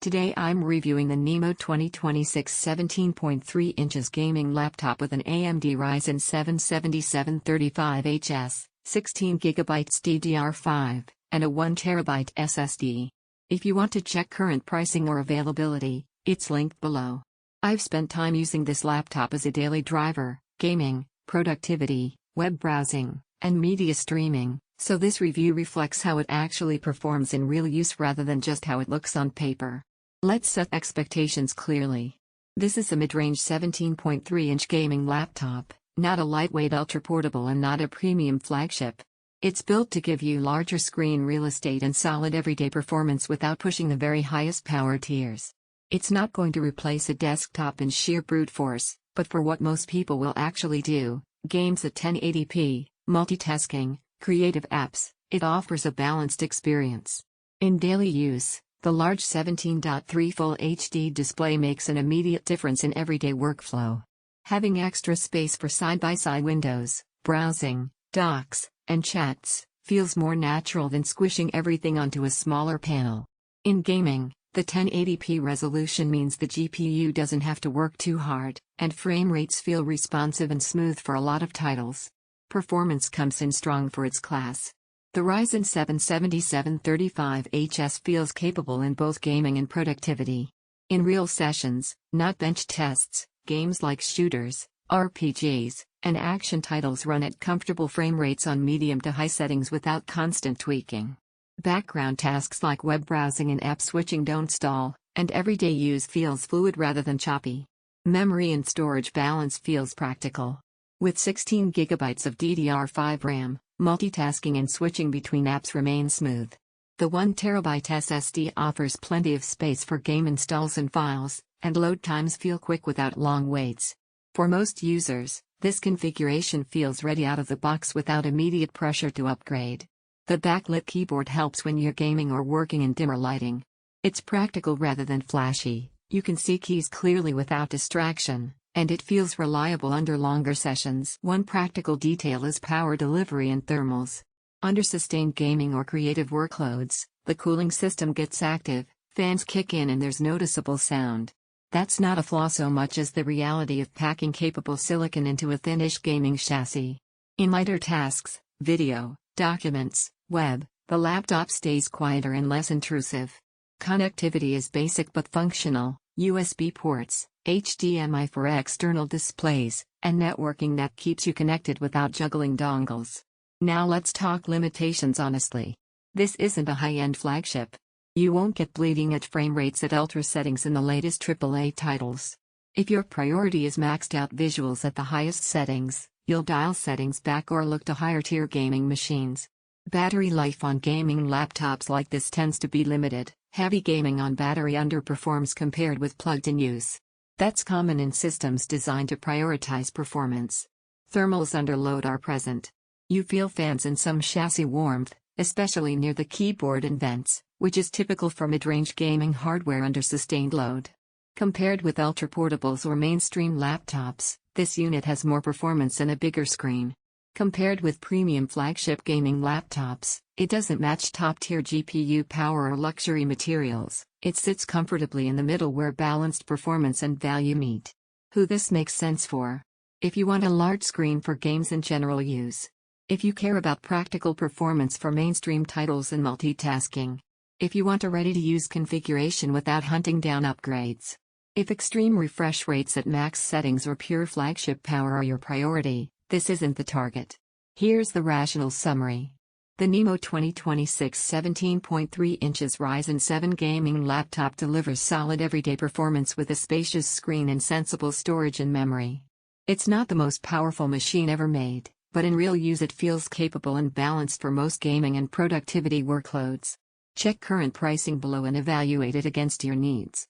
Today I'm reviewing the NIMO 2026 17.3 inches gaming laptop with an AMD Ryzen 7 7735HS, 16GB DDR5, and a 1TB SSD. If you want to check current pricing or availability, it's linked below. I've spent time using this laptop as a daily driver, gaming, productivity, web browsing, and media streaming, so this review reflects how it actually performs in real use rather than just how it looks on paper. Let's set expectations clearly. This is a mid-range 17.3-inch gaming laptop, not a lightweight ultra-portable and not a premium flagship. It's built to give you larger screen real estate and solid everyday performance without pushing the very highest power tiers. It's not going to replace a desktop in sheer brute force, but for what most people will actually do, games at 1080p, multitasking, creative apps, it offers a balanced experience. In daily use, the large 17.3 Full HD display makes an immediate difference in everyday workflow. Having extra space for side-by-side windows, browsing, docks, and chats feels more natural than squishing everything onto a smaller panel. In gaming, the 1080p resolution means the GPU doesn't have to work too hard, and frame rates feel responsive and smooth for a lot of titles. Performance comes in strong for its class. The Ryzen 7 7735HS feels capable in both gaming and productivity. In real sessions, not bench tests, games like shooters, RPGs, and action titles run at comfortable frame rates on medium to high settings without constant tweaking. Background tasks like web browsing and app switching don't stall, and everyday use feels fluid rather than choppy. Memory and storage balance feels practical. With 16GB of DDR5 RAM, multitasking and switching between apps remain smooth. The 1TB SSD offers plenty of space for game installs and files, and load times feel quick without long waits. For most users, this configuration feels ready out of the box without immediate pressure to upgrade. The backlit keyboard helps when you're gaming or working in dimmer lighting. It's practical rather than flashy, you can see keys clearly without distraction, and it feels reliable under longer sessions. One practical detail is power delivery and thermals. Under sustained gaming or creative workloads, the cooling system gets active, fans kick in and there's noticeable sound. That's not a flaw so much as the reality of packing capable silicon into a thin-ish gaming chassis. In lighter tasks, video, documents, web, the laptop stays quieter and less intrusive. Connectivity is basic but functional, USB ports, HDMI for external displays, and networking that keeps you connected without juggling dongles. Now let's talk limitations honestly. This isn't a high-end flagship. You won't get bleeding-edge frame rates at ultra settings in the latest AAA titles. If your priority is maxed-out visuals at the highest settings, you'll dial settings back or look to higher-tier gaming machines. Battery life on gaming laptops like this tends to be limited. Heavy gaming on battery underperforms compared with plugged-in use. That's common in systems designed to prioritize performance. Thermals under load are present. You feel fans and some chassis warmth, especially near the keyboard and vents, which is typical for mid-range gaming hardware under sustained load. Compared with ultra-portables or mainstream laptops, this unit has more performance and a bigger screen. Compared with premium flagship gaming laptops, it doesn't match top-tier GPU power or luxury materials. It sits comfortably in the middle where balanced performance and value meet. Who this makes sense for? If you want a large screen for games and general use. If you care about practical performance for mainstream titles and multitasking. If you want a ready-to-use configuration without hunting down upgrades. If extreme refresh rates at max settings or pure flagship power are your priority, this isn't the target. Here's the rational summary. The NIMO 2026 17.3 inches Ryzen 7 gaming laptop delivers solid everyday performance with a spacious screen and sensible storage and memory. It's not the most powerful machine ever made, but in real use it feels capable and balanced for most gaming and productivity workloads. Check current pricing below and evaluate it against your needs.